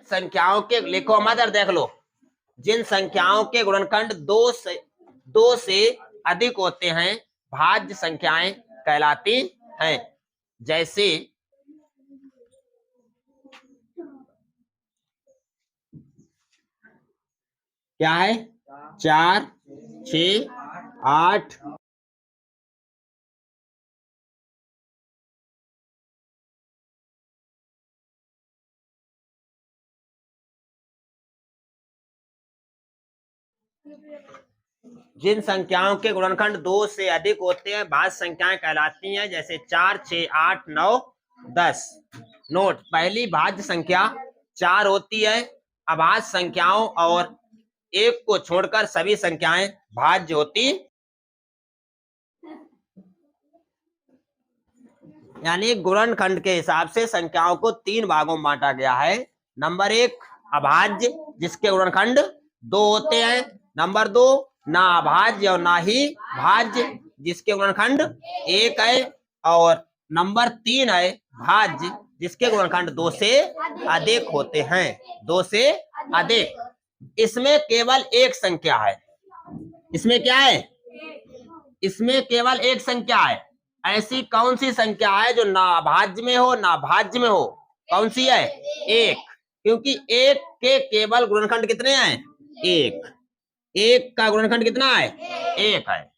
संख्याओं के लिखो मदर देख लो, जिन संख्याओं के गुणनखंड दो से अधिक होते हैं भाज्य संख्याएं कहलाती हैं। जैसे क्या है, 4, 6, 8, जिन संख्याओं के गुणनखंड 2 से अधिक होते हैं भाज्य संख्याएं कहलाती हैं। जैसे 4, 6, 8, 9, 10। नोट, पहली भाज्य संख्या 4 होती है। अभाज्य संख्याओं और 1 को छोड़कर सभी संख्याएं भाज्य होती, यानी गुणनखंड के हिसाब से संख्याओं को 3 भागों में बांटा गया है। नंबर 1 अभाज्य, जिसके गुणनखंड 2 होते हैं। नंबर 2 ना अभाज्य और ना ही भाज्य, जिसके गुणनखंड 1 है। और नंबर 3 है भाज्य, जिसके गुणनखंड 2 से अधिक होते हैं, 2 से अधिक। इसमें केवल एक संख्या है। इसमें क्या है? इसमें केवल एक संख्या है। ऐसी कौन सी संख्या है जो ना अभाज्य में हो ना भाज्य में हो? कौन सी है? 1। क्योंकि 1 के केवल गुणनखंड कितने हैं? 1। 1 का गुणनखंड कितना है? 1 है।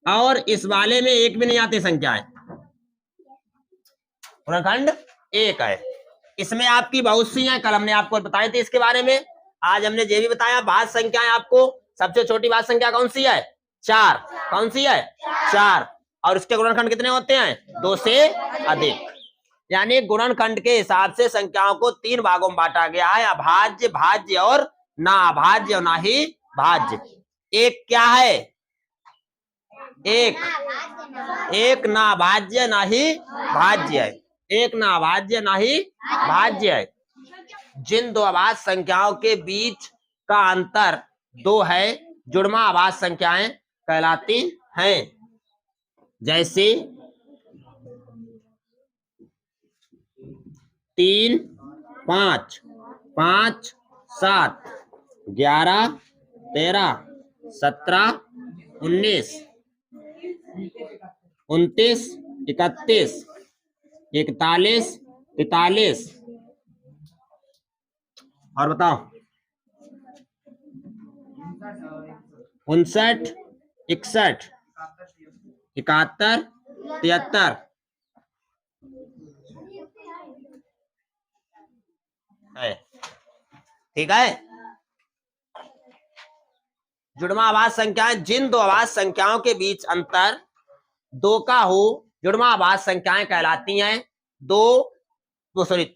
और इस वाले में 1 भी नहीं आती संख्या है, गुणनखंड 1 है। इसमें आपकी बहुत सी हैं, कल हमने आपको बताए थे इसके बारे में। आज हमने ये भी बताया भाज्य संख्याएं आपको। सबसे छोटी भाज्य संख्या कौन सी है? 4। कौन सी है? 4। और उसके गुणनखंड कितने होते हैं? 2 से अधिक। यानी गुणनखंड के हिसाब से संख्याओं को 3 भागों में बांटा गया है, अभाज्य, भाज्य और ना अभाज्य और ना ही भाज्य। एक क्या है? एक ना भाज्य ना ही भाज्य है। एक ना भाज्य ना ही भाज्य है। जिन दो अभाज्य संख्याओं के बीच का अंतर 2 है जुड़वा अभाज्य संख्याएं कहलाती हैं। जैसे 3, 5, 5, 7, 11, 13, 17, 19, 29, 31, 41, 43। और बताओ 59, 61, 71, 73 है। ठीक है। जुड़वा अभाज्य संख्याएं, जिन दो अभाज्य संख्याओं के बीच अंतर 2 का हो जुड़वा अभाज्य संख्याएं कहलाती हैं।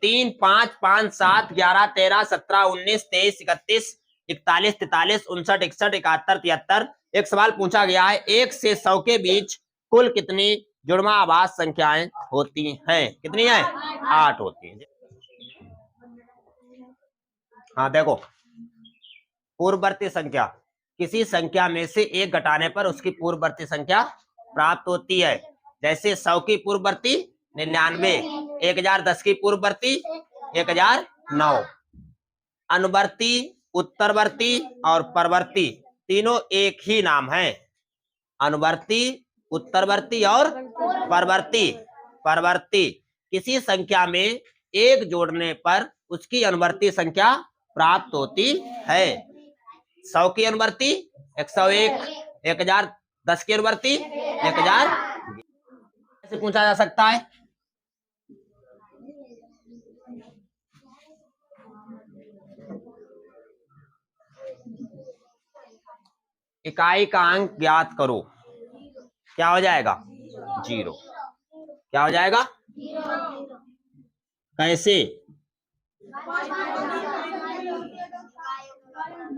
3, 5, 5, 7, 11, 13, 17, 19, 23, 31, 41, 43, 59, 61, 71, 73। एक सवाल पूछा गया है, 1 से 100 के बीच कुल कितनी जुड़वा अभाज्य संख्याएं होती हैं? कितनी है? 8 होती हैं। हाँ देखो, पूर्ववर्ती संख्या, किसी संख्या में से 1 घटाने पर उसकी पूर्ववर्ती संख्या प्राप्त होती है। जैसे 100 की पूर्ववर्ती 99, 1010 की पूर्ववर्ती 1009। अनुवर्ती, उत्तरवर्ती और परवर्ती तीनों एक ही नाम है। अनुवर्ती, उत्तरवर्ती और परवर्ती। परवर्ती किसी संख्या में 1 जोड़ने पर उसकी अनुवर्ती संख्या प्राप्त होती है। 100 की अनुवर्ती 101, 1010 की अनुवर्ती 1000। ऐसे पूछा जा सकता है। इकाई का अंक ज्ञात करो। क्या हो जाएगा? 0। क्या हो जाएगा? कैसे?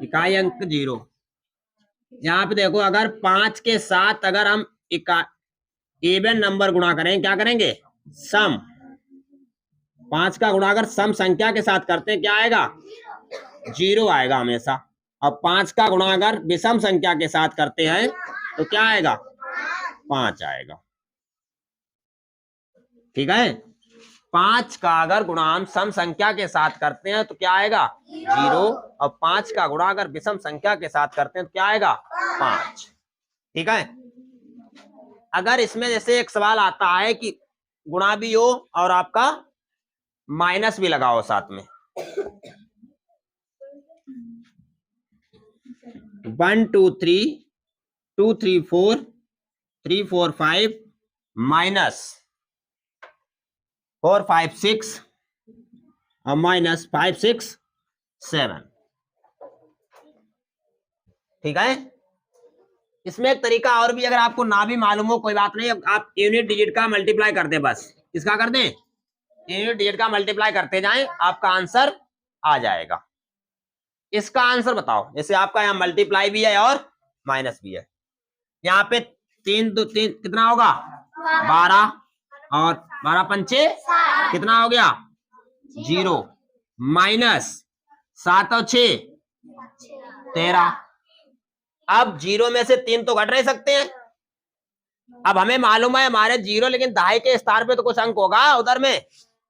इकाई अंक 0। यहाँ पे देखो, अगर 5 के साथ अगर हम इवन नंबर गुणा करें, क्या करेंगे? सम। 5 का गुणा अगर सम संख्या के साथ करते हैं क्या आएगा? 0 आएगा हमेशा। और 5 का गुणा अगर विषम संख्या के साथ करते हैं तो क्या आएगा? 5 आएगा। ठीक है। 5 का अगर गुणा हम सम संख्या के साथ करते हैं तो क्या आएगा 0, और 5 का गुणा अगर विषम संख्या के साथ करते हैं तो क्या आएगा 5। ठीक है। अगर इसमें जैसे एक सवाल आता है कि गुणा भी हो और आपका माइनस भी लगा हो साथ में, 1 2 3 2 3 4 3 4 5 माइनस 4 5 6 और माइनस 5 6 7। ठीक है। इसमें एक तरीका और भी, अगर आपको ना भी मालूम हो कोई बात नहीं, आप यूनिट डिजिट का मल्टीप्लाई कर दें, बस इसका कर दें, यूनिट डिजिट का मल्टीप्लाई करते जाएं, आपका आंसर आ जाएगा। इसका आंसर बताओ, जैसे आपका यहाँ मल्टीप्लाई भी है और माइनस भी है, यहाँ पे 3 2 3 कितना होगा 12, और 12 पंचे कितना हो गया 0, माइनस 7 और 6 13। अब 0 में से 3 तो घट नहीं सकते हैं। अब हमें मालूम है हमारे 0, लेकिन दहाई के स्थान पे तो कुछ अंक होगा उधर में,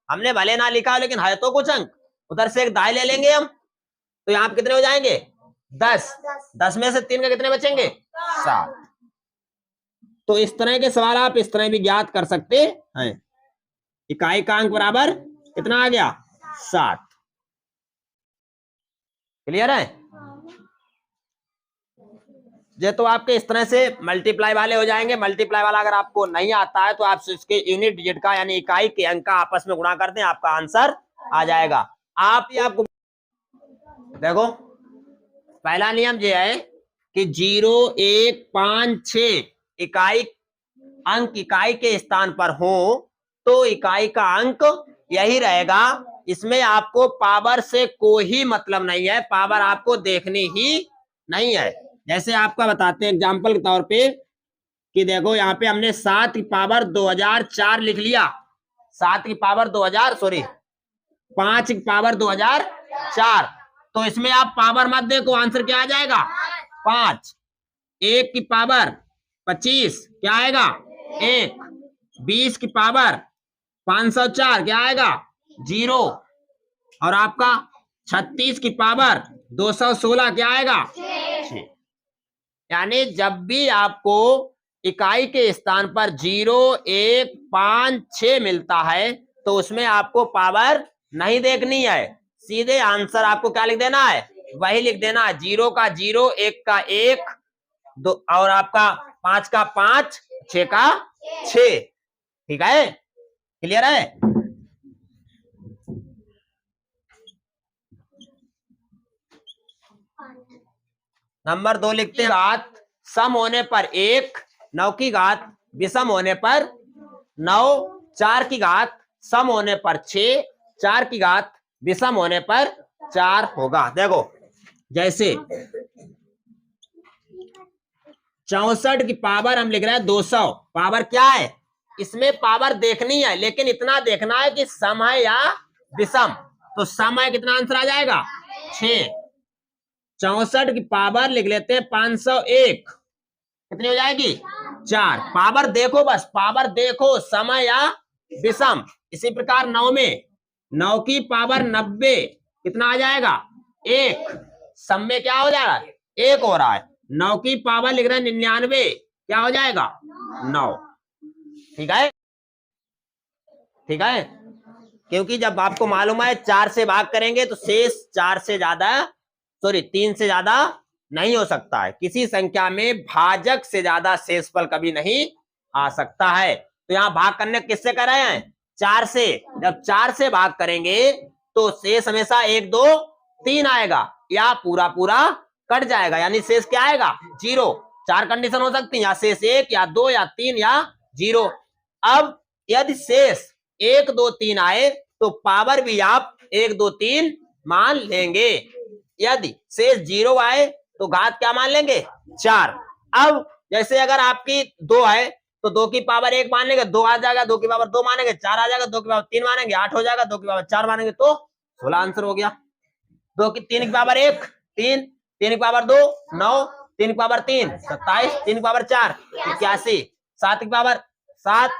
हमने भले ना लिखा लेकिन है तो कुछ अंक, उधर से एक दहाई ले लेंगे हम, तो यहाँ पे कितने हो जाएंगे 10। 10 में से 3 का कितने बचेंगे 7। तो इस तरह के सवाल आप इस तरह भी ज्ञात कर सकते हैं। इकाई का अंक बराबर कितना आ गया 7। क्लियर है। ये तो आपके इस तरह से मल्टीप्लाई वाले हो जाएंगे। मल्टीप्लाई वाला अगर आपको नहीं आता है तो आप इसके यूनिट डिजिट का यानी इकाई के अंक का आपस में गुणा कर दें, आपका आंसर आ जाएगा। आपको देखो पहला नियम ये है कि 0 1 5 6 इकाई अंक इकाई के स्थान पर हो तो इकाई का अंक यही रहेगा। इसमें आपको पावर से कोई मतलब नहीं है, पावर आपको देखनी ही नहीं है। जैसे आपका बताते हैं एग्जाम्पल के तौर पे कि देखो यहाँ पे हमने 7 की पावर 2004 लिख लिया, 7 की पावर 2000 सॉरी 5 की पावर 2004, तो इसमें आप पावर मत देखो, आंसर क्या आ जाएगा 5। 1 की पावर 25 क्या आएगा 1, 20 की पावर 504 क्या आएगा 0, और आपका 36 की पावर 216 क्या आएगा 6। यानी जब भी आपको इकाई के स्थान पर 0 1 5 6 मिलता है तो उसमें आपको पावर नहीं देखनी है, सीधे आंसर आपको क्या लिख देना है वही लिख देना है। 0 का 0, 1 का 1, 2 और आपका 5 का 5, 6 का 6। ठीक है, क्लियर है। नंबर 2 लिखते हैं घात सम होने पर 1, 9 की घात विषम होने पर 9, 4 की घात सम होने पर 6, 4 की घात विषम होने पर 4 होगा। देखो जैसे 64 की पावर हम लिख रहे हैं 200, पावर क्या है, इसमें पावर देखनी है लेकिन इतना देखना है कि सम है या विषम, तो सम है कितना आंसर आ जाएगा 6। 64 की पावर लिख लेते हैं 501, कितनी हो जाएगी 4। पावर देखो, बस पावर देखो समय या विषम। इसी प्रकार 9 में 9 की पावर 90 कितना आ जाएगा 1, सम में क्या हो जाएगा 1 हो रहा है। 9 की पावर लिख रहे हैं 99 क्या हो जाएगा 9। ठीक है, ठीक है, क्योंकि जब आपको मालूम है 4 से भाग करेंगे तो शेष 4 से ज्यादा सॉरी 3 से ज्यादा नहीं हो सकता है, किसी संख्या में भाजक से ज्यादा शेषफल कभी नहीं आ सकता है। तो यहाँ भाग करने किससे कर रहे हैं 4 से, जब 4 से भाग करेंगे तो शेष हमेशा 1 2 3 आएगा या पूरा पूरा कट जाएगा, यानी शेष क्या आएगा 0। 4 कंडीशन हो सकती है, या शेष 1 या 2 या 3 या 0। अब यदि शेष 1 2 3 आए तो पावर भी आप 1 2 3 मान लेंगे, यदि शेष 0 आए तो घात क्या मान लेंगे 4। अब जैसे अगर आपकी 2 है तो 2 की पावर 1 मान लेंगे, 2 आ जाएगा, 2 की पावर 2 मानेंगे 4 आ जाएगा, 2 की पावर 3 मानेंगे 8 हो जाएगा, 2 की पावर 4 मानेंगे तो 16 आंसर हो गया। 3 की पावर 1 3, 3 की पावर 2 9, 3 की पावर 3 27, 3 की पावर 4 81, 7 की पावर 7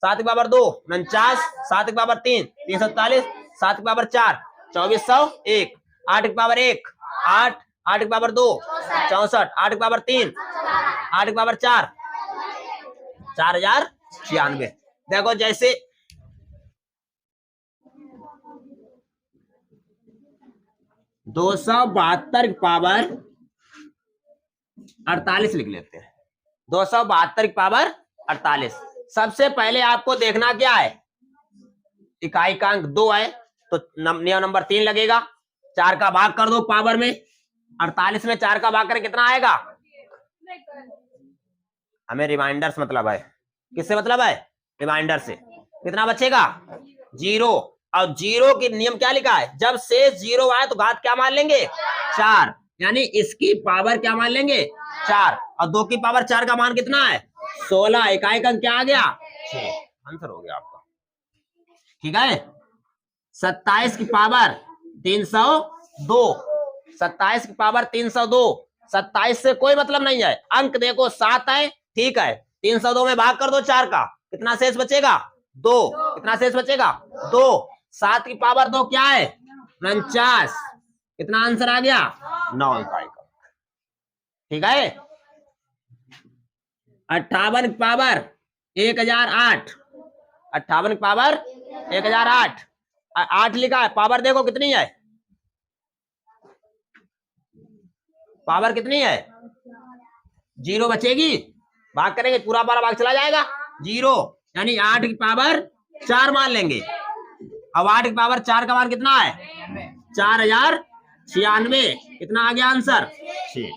7 की पावर 2 49, 7 की पावर 3 347, 7 की पावर 4 2401, 8 की पावर 1 8, 8 की पावर 2 64, 8 की पावर 3 8 की पावर 4 4096। देखो जैसे 272 की पावर 48 लिख लेते हैं। 272 की पावर 48। सबसे पहले आपको देखना क्या है, इकाई का अंक 2 है तो नियम नंबर 3 लगेगा। 4 का भाग कर दो पावर में, 48 में 4 का भाग करें कितना आएगा? हमें रिमाइंडर से मतलब है। किससे मतलब है? रिमाइंडर से। कितना बचेगा? 0। और 0 की नियम क्या लिखा है? जब शेष 0 आए तो घात क्या मान लेंगे? 4। यानी इसकी पावर क्या मान लेंगे? 4। और 2 की पावर 4 का मान कितना है? 16। इकाई का अंक क्या आ गया? 6। आंसर हो गया आपका। ठीक है। 27 की पावर 302, 27 की पावर 302। 27 से कोई मतलब नहीं है, अंक देखो 7 है, ठीक है। 302 में भाग कर दो 4 का, कितना शेष बचेगा? 2। कितना शेष बचेगा? 2। 7 की पावर 2 क्या है? 49। कितना आंसर आ गया? 9 इकाई का। ठीक है। 58 की पावर 1008, 58 की पावर 1008, 8 लिखा है, पावर देखो कितनी है? पावर कितनी है? 0 बचेगी, भाग करेंगे पूरा पारा भाग चला जाएगा 0, यानी 8 की पावर 4 मान लेंगे। अब 8 की पावर 4 का मान कितना है? 4096। कितना आ गया आंसर? 6।